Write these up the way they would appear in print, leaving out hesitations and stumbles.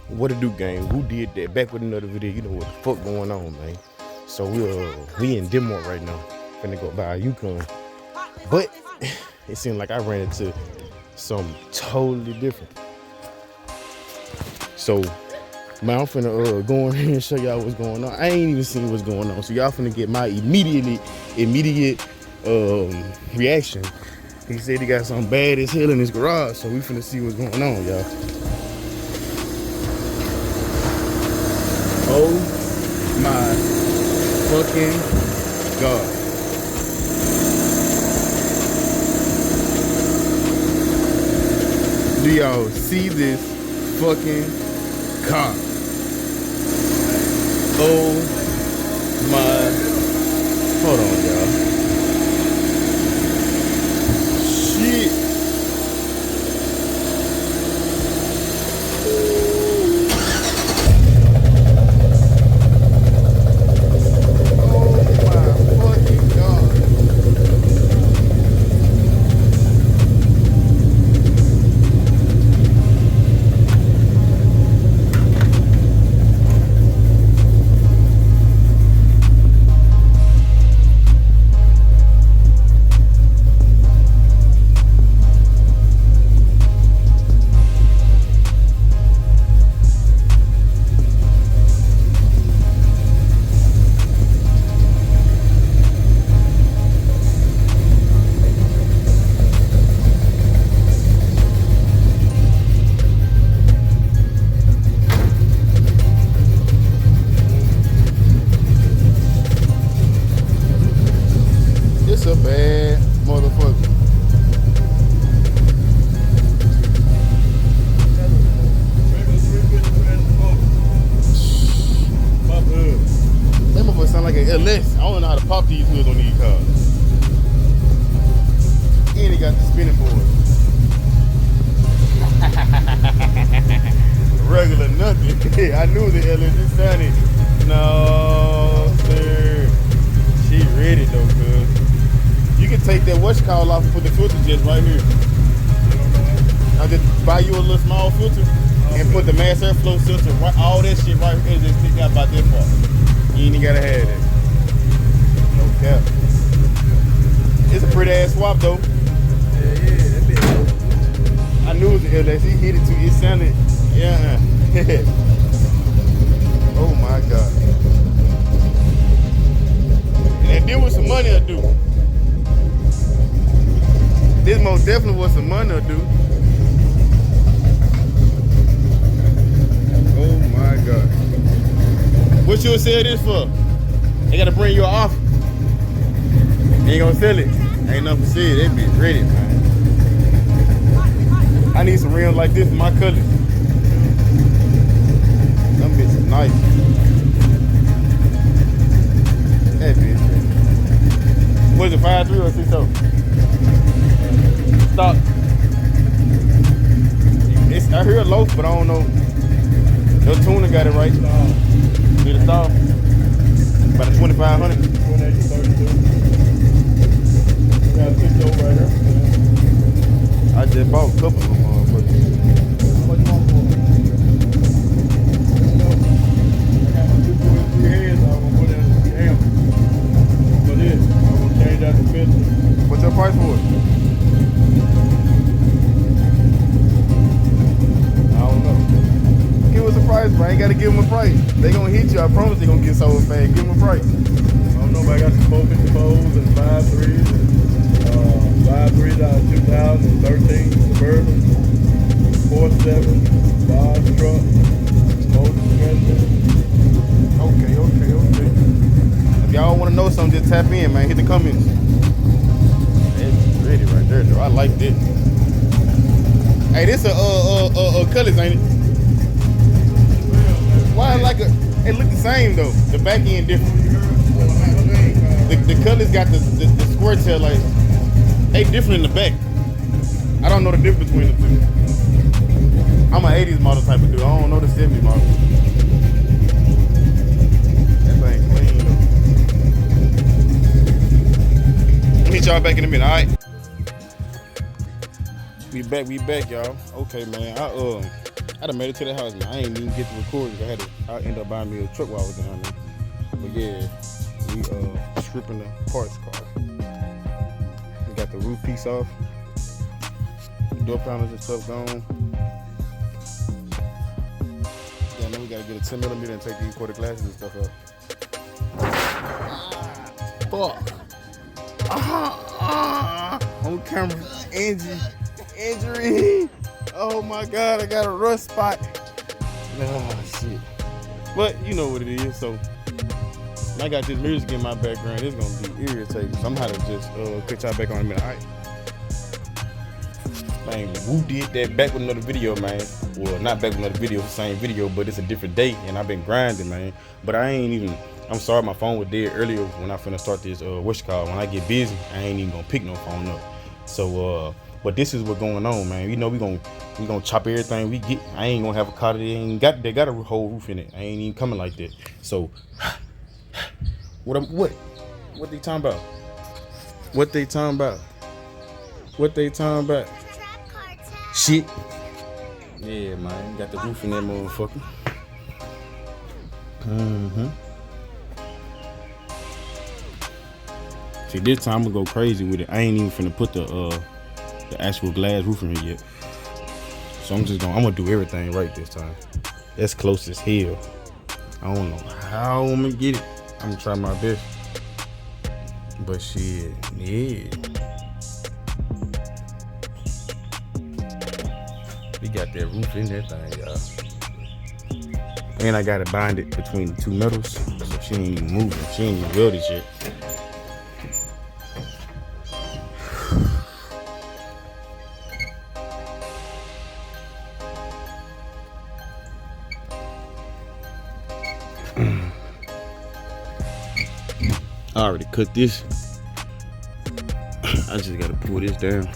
What it do, gang? Who did that? Back with another video. You know what the fuck going on, man. So we in Denmark right now. Finna go buy a Yukon. But it seemed like I ran into something totally different. So man, I'm finna go in here and show y'all what's going on. I ain't even seen what's going on. So y'all finna get my immediate reaction. He said he got something bad as hell in his garage. So we finna see what's going on, y'all. Oh my fucking God. Do y'all see this fucking car? Oh my, hold on, y'all. Shit. A bad motherfucker. That motherfucker sound like an LS. I don't know how to pop these wheels on these cars. And he got the spinning board. Regular nothing. I knew the LS. It sounded. No, sir. She ready though, cuz. You can take that what's called off and put the filter just right here. I'll just buy you a little small filter and put the mass airflow filter, right, all that shit right here, just stick out about that far. You ain't even gotta have that. No cap. It's a pretty ass swap though. Yeah, that bitch. I knew it was the LS. He hit it too. It sounded, yeah. Oh my God. And then with some money I do. This most definitely was some money, dude. Oh my God. What you would sell this for? They gotta bring you an offer. They ain't gonna sell it. Ain't nothing to sell. That bitch ready, man. I need some rims like this in my colors. Them bitches nice. That bitch ready. What is it, 5.3 or 6.0? Stop. It's, I hear a loaf, but I don't know. Your tuner got it right. Need a stop. About a 2,500. 2832. Got a 6.0 right here. I just bought a couple of them motherfuckers. How much you want for them? I got my 2.3 heads. I'm gonna put it in the amp. For this, I'm gonna change out the filter. What's your price for it? Give us a price, bro. I ain't gotta give them a price. They gonna hit you. I promise they gonna get sold fast. Give them a price. I don't know, but I got some 454s and 5.3s and 5.3s out of 2013 Suburban, 4.7 Dodge truck, motor suspension. Okay. If y'all wanna know something, just tap in, man. Hit the comments. That's ready right there, though. I like this. Hey, this a cutlass, ain't it? Why like it look the same though? The back end different. The cutlass got the square tail lights. They different in the back. I don't know the difference between the two. I'm an 80s model type of dude. I don't know the 70s model. That thing clean though. I'll meet y'all back in a minute, all right? We back, y'all. Okay, man. I done made it to the house, man. I ain't even get to record because I ended up buying me a truck while I was down there. But yeah, we stripping the parts car. We got the roof piece off, door panels and stuff gone. Yeah, then we gotta get a 10mm and take these quarter glasses and stuff out. Fuck. On camera, injury. Oh my God, I got a rust spot. Oh shit. But you know what it is, so I got this music in my background. It's gonna be irritating. So I'm gonna have to just cut y'all back on in a minute. All right. Man, Woo did that back with another video, man. Well, not back with another video, the same video, but it's a different day, and I've been grinding, man. But I'm sorry, my phone was dead earlier when I finna start this, when I get busy, I ain't even gonna pick no phone up. So, but this is what's going on, man. You know, we gonna chop everything we get. I ain't gonna have a car that they got a whole roof in it. I ain't even coming like that. So, what they talking about? What they talking about? Shit. Yeah, man. Got the roof in that motherfucker. See, this time I'm gonna go crazy with it. I ain't even finna put the actual glass roof in here yet. So I'm gonna do everything right this time. That's close as hell. I don't know how I'm gonna get it. I'm gonna try my best. But shit, yeah. We got that roof in that thing, y'all. And I gotta bind it between the two metals. So she ain't even moving. She ain't even welded shit. I already cut this. I just gotta pull this down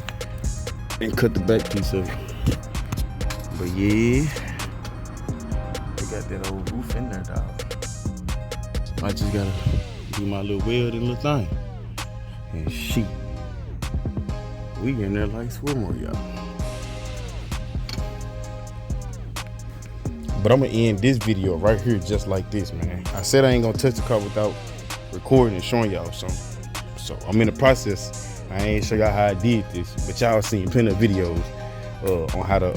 and cut the back piece of it. But yeah, we got that old roof in there, dog. I just gotta do my little welding little thing. And shit, we in there like swimmer, y'all. But I'm gonna end this video right here just like this, man. I said I ain't gonna touch the car without recording and showing y'all something. So I'm in the process. I ain't show y'all how I did this, but y'all seen plenty of videos on how to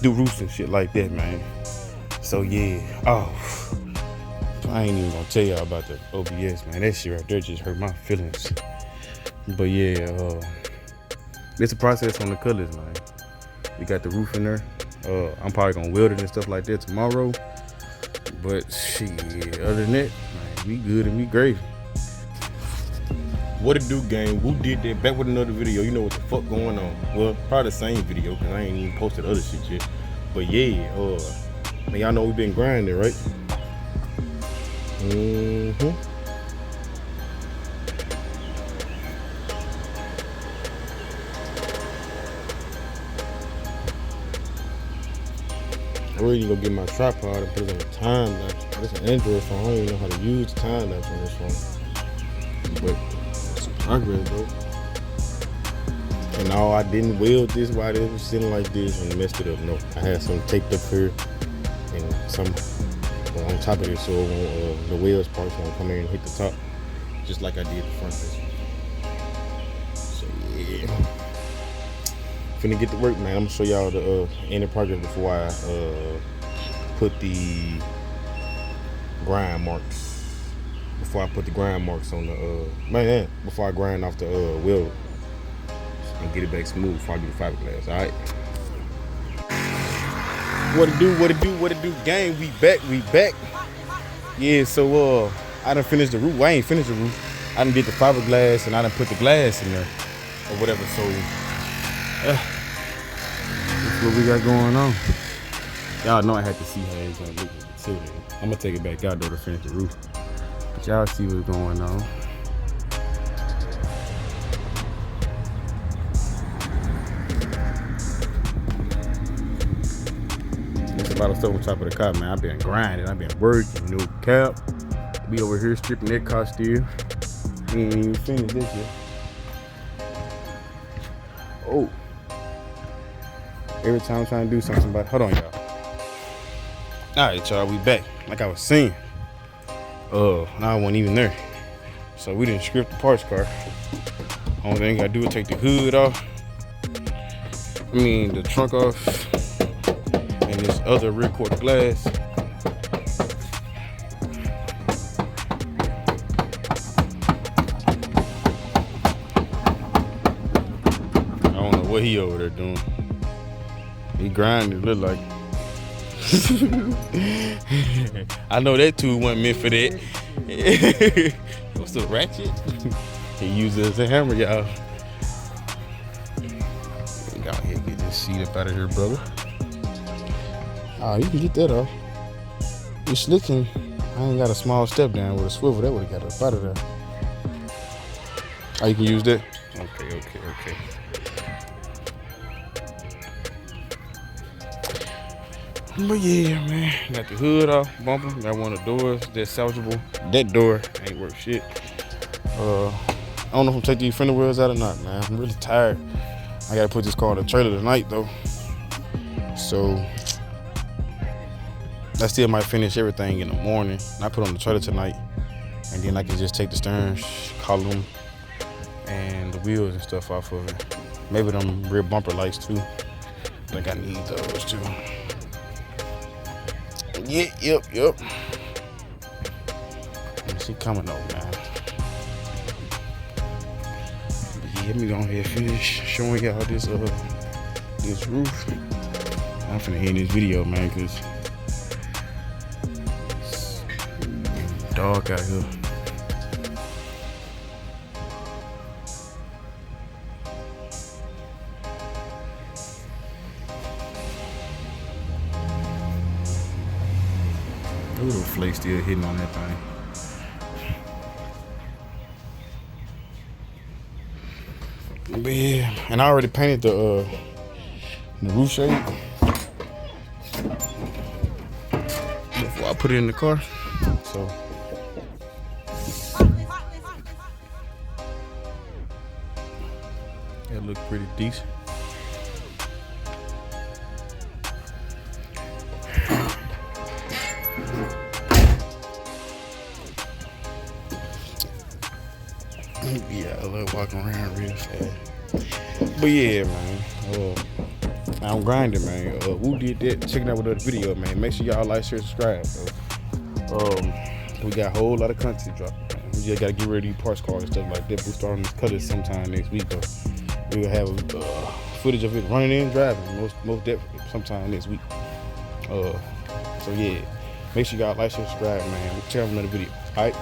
do roofs and shit like that, man. So yeah, I ain't even gonna tell y'all about the OBS, man. That shit right there just hurt my feelings. But yeah, it's a process on the colors, man. We got the roof in there. I'm probably gonna weld it and stuff like that tomorrow. But shit, other than that, man, we good and we gravy. What it do, gang? Who did that? Back with another video. You know what the fuck going on? Well, probably the same video because I ain't even posted other shit yet. But yeah, man, y'all know we been grinding, right? I really need to go get my tripod and put it on the time lapse. This is an Android phone. I don't even know how to use the time lapse on this phone. But it's progress, bro. And no, I didn't weld this while it was sitting like this and messed it up. No, I had some taped up here and some on top of this, so the wheels parts won't come in and hit the top, just like I did the front. So yeah. Finna get to work, man. I'm gonna show y'all the end of progress before I put the grind marks. Before I put the grind marks on the before I grind off the wheel and get it back smooth before I do the fiberglass. All right. What it do, gang? We back. Yeah. So I done finished the roof. I ain't finished the roof. I done did the fiberglass and I done put the glass in there or whatever. So. That's what we got going on. Y'all know I had to see how it's gonna look too. I'm gonna take it back out though to finish the roof. But y'all see what's going on. There's a lot of stuff on top of the car, man. I've been grinding, I've been working, new cap. We over here stripping that car still. We ain't even finished this yet. Oh. Every time I'm trying to do something about it. Hold on, y'all. Alright, y'all, we back. Like I was saying. Now I wasn't even there. So we didn't script the parts car. Only thing I gotta do is take the hood off. I mean the trunk off. And this other rear quarter glass. I don't know what he over there doing. He grinding, look like. I know that tool wasn't meant for that. What's the ratchet? He used it as a hammer, y'all. Go ahead, get this seat up out of here, brother. Oh, you can get that off. You slicking. I ain't got a small step down with a swivel. That would have got up out of there. Oh, you can use that? Okay. But yeah, man, got the hood off, bumper, got one of the doors that's salvageable. That door ain't worth shit. I don't know if I'm taking these fender wheels out or not, man. I'm really tired. I gotta put this car in the trailer tonight, though. So I still might finish everything in the morning. And I put on the trailer tonight, and then I can just take the steering column and the wheels and stuff off of it. Maybe them rear bumper lights too. I think I need those too. Yep. She coming over, man. Yeah, let me go ahead and finish showing y'all this roof. I'm finna end this video, man, cause it's dark out here. Ooh, the flake still hitting on that thing. But yeah, and I already painted the roof shade before I put it in the car. So that look pretty decent. Yeah, I love walking around real fast. But yeah, man. I'm grinding, man. Who did that? Check it out with the video, man. Make sure y'all like, share, subscribe. We got a whole lot of content dropping, man. We just gotta get rid of these parts cars and stuff like that. We'll start on this cutlass sometime next week, though. We'll have footage of it running and driving, most definitely, sometime next week. So yeah, make sure y'all like, share, subscribe, man. Check out another video. All right.